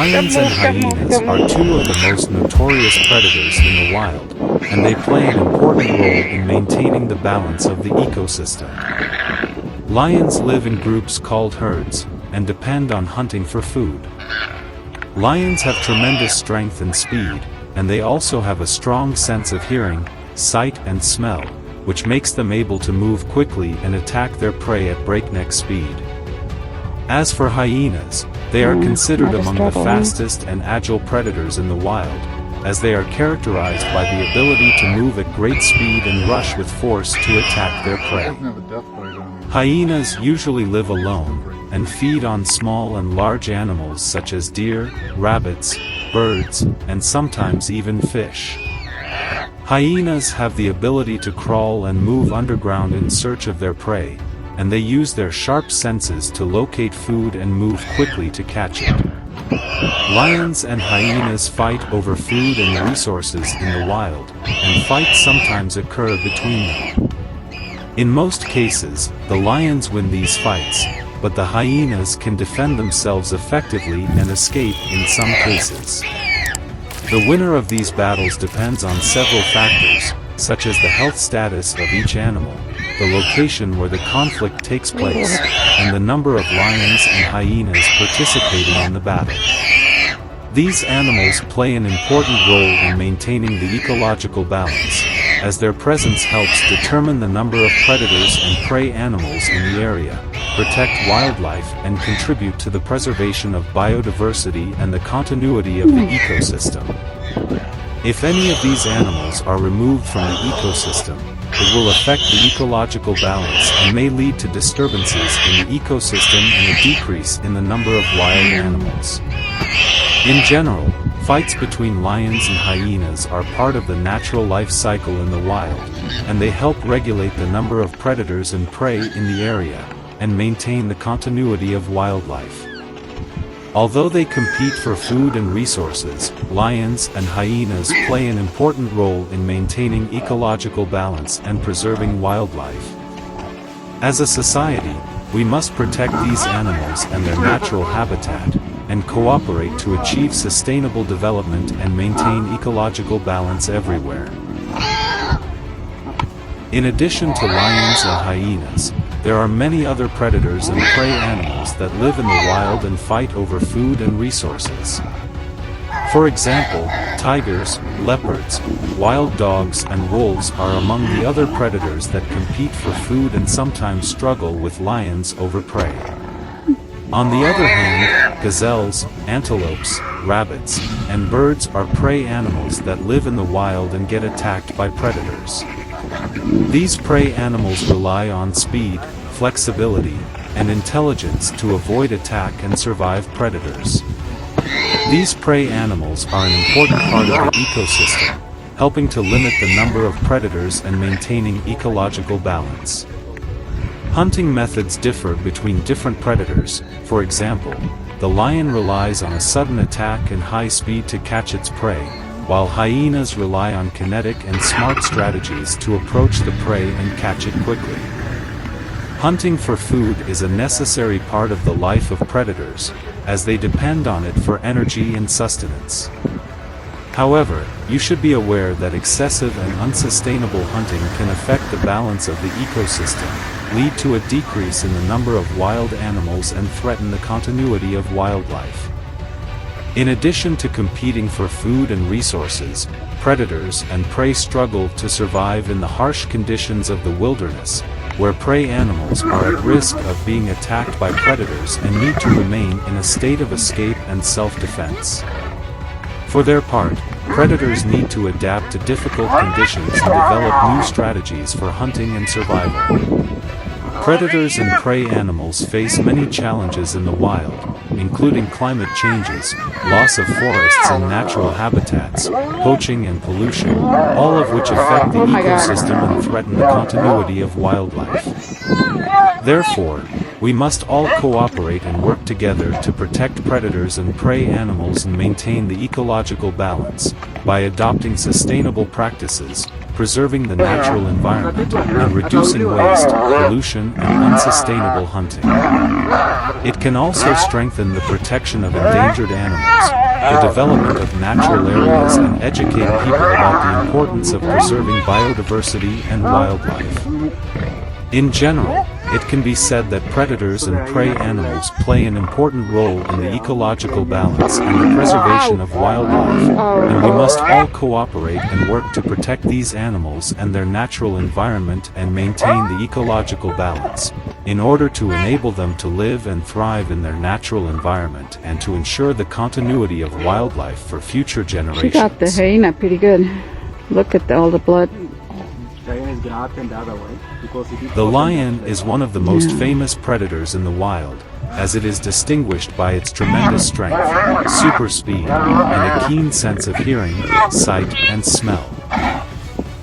Lions and hyenas are two of the most notorious predators in the wild, and they play an important role in maintaining the balance of the ecosystem. Lions live in groups called herds, and depend on hunting for food. Lions have tremendous strength and speed, and they also have a strong sense of hearing, sight and smell, which makes them able to move quickly and attack their prey at breakneck speed. As for hyenas, they are considered among the fastest and agile predators in the wild, as they are characterized by the ability to move at great speed and rush with force to attack their prey. Hyenas usually live alone, and feed on small and large animals such as deer, rabbits, birds, and sometimes even fish. Hyenas have the ability to crawl and move underground in search of their prey, and they use their sharp senses to locate food and move quickly to catch it. Lions and hyenas fight over food and resources in the wild, and fights sometimes occur between them. In most cases, the lions win these fights, but the hyenas can defend themselves effectively and escape in some cases. The winner of these battles depends on several factors, such as the health status of each animal, the location where the conflict takes place, and the number of lions and hyenas participating in the battle. These animals play an important role in maintaining the ecological balance, as their presence helps determine the number of predators and prey animals in the area, protect wildlife and contribute to the preservation of biodiversity and the continuity of the ecosystem. If any of these animals are removed from the ecosystem, it will affect the ecological balance and may lead to disturbances in the ecosystem and a decrease in the number of wild animals. In general, fights between lions and hyenas are part of the natural life cycle in the wild, and they help regulate the number of predators and prey in the area, and maintain the continuity of wildlife. Although they compete for food and resources, lions and hyenas play an important role in maintaining ecological balance and preserving wildlife. As a society, we must protect these animals and their natural habitat, and cooperate to achieve sustainable development and maintain ecological balance everywhere. In addition to lions and hyenas, there are many other predators and prey animals that live in the wild and fight over food and resources. For example, tigers, leopards, wild dogs and wolves are among the other predators that compete for food and sometimes struggle with lions over prey. On the other hand, gazelles, antelopes, rabbits, and birds are prey animals that live in the wild and get attacked by predators. These prey animals rely on speed, flexibility, and intelligence to avoid attack and survive predators. These prey animals are an important part of the ecosystem, helping to limit the number of predators and maintaining ecological balance. Hunting methods differ between different predators. For example, the lion relies on a sudden attack and high speed to catch its prey, while hyenas rely on kinetic and smart strategies to approach the prey and catch it quickly. Hunting for food is a necessary part of the life of predators, as they depend on it for energy and sustenance. However, you should be aware that excessive and unsustainable hunting can affect the balance of the ecosystem, lead to a decrease in the number of wild animals and threaten the continuity of wildlife. In addition to competing for food and resources, predators and prey struggle to survive in the harsh conditions of the wilderness, where prey animals are at risk of being attacked by predators and need to remain in a state of escape and self-defense. For their part, predators need to adapt to difficult conditions and develop new strategies for hunting and survival. Predators and prey animals face many challenges in the wild, including climate changes, loss of forests and natural habitats, poaching and pollution, all of which affect the ecosystem and threaten the continuity of wildlife. Therefore, we must all cooperate and work together to protect predators and prey animals and maintain the ecological balance, by adopting sustainable practices, preserving the natural environment, and reducing waste, pollution, and unsustainable hunting. It can also strengthen the protection of endangered animals, the development of natural areas, and educate people about the importance of preserving biodiversity and wildlife. In general, it can be said that predators and prey animals play an important role in the ecological balance and the preservation of wildlife, and we must all cooperate and work to protect these animals and their natural environment and maintain the ecological balance, in order to enable them to live and thrive in their natural environment and to ensure the continuity of wildlife for future generations. She got the hyena pretty good. Look at all the blood. The lion is one of the most famous predators in the wild, as it is distinguished by its tremendous strength, super speed, and a keen sense of hearing, sight, and smell.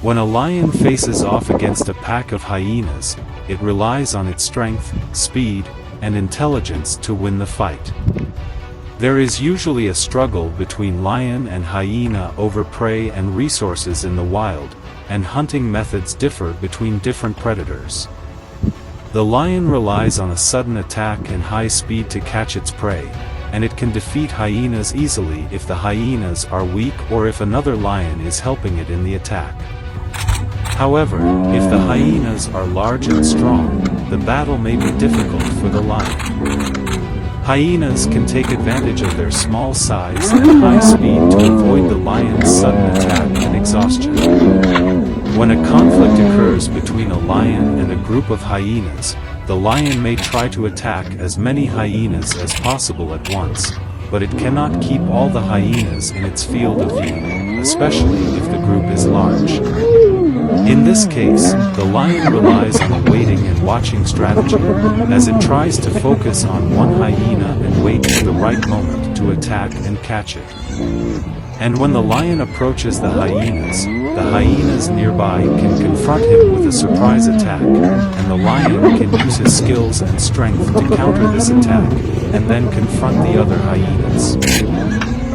When a lion faces off against a pack of hyenas, it relies on its strength, speed, and intelligence to win the fight. There is usually a struggle between lion and hyena over prey and resources in the wild, and hunting methods differ between different predators. The lion relies on a sudden attack and high speed to catch its prey, and it can defeat hyenas easily if the hyenas are weak or if another lion is helping it in the attack. However, if the hyenas are large and strong, the battle may be difficult for the lion. Hyenas can take advantage of their small size and high speed to avoid the lion's sudden attack and exhaustion. When a conflict occurs between a lion and a group of hyenas, the lion may try to attack as many hyenas as possible at once, but it cannot keep all the hyenas in its field of view, especially if the group is large. In this case, the lion relies on a waiting and watching strategy, as it tries to focus on one hyena and wait for the right moment to attack and catch it. And when the lion approaches the hyenas nearby can confront him with a surprise attack, and the lion can use his skills and strength to counter this attack, and then confront the other hyenas.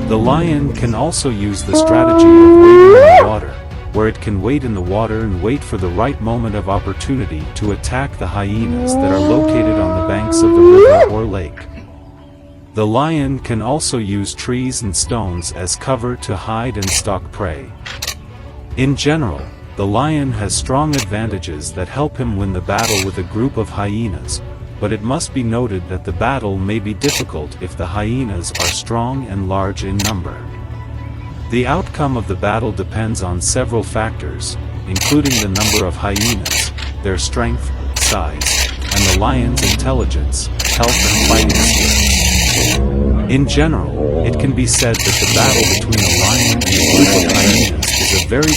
The lion can also use the strategy of waiting in the water, where it can wait in the water and wait for the right moment of opportunity to attack the hyenas that are located on the banks of the river or lake. The lion can also use trees and stones as cover to hide and stalk prey. In general, the lion has strong advantages that help him win the battle with a group of hyenas, but it must be noted that the battle may be difficult if the hyenas are strong and large in number. The outcome of the battle depends on several factors, including the number of hyenas, their strength, size, and the lion's intelligence, health, and fighting skills. In general, it can be said that the battle between a lion and a group of hyenas is a very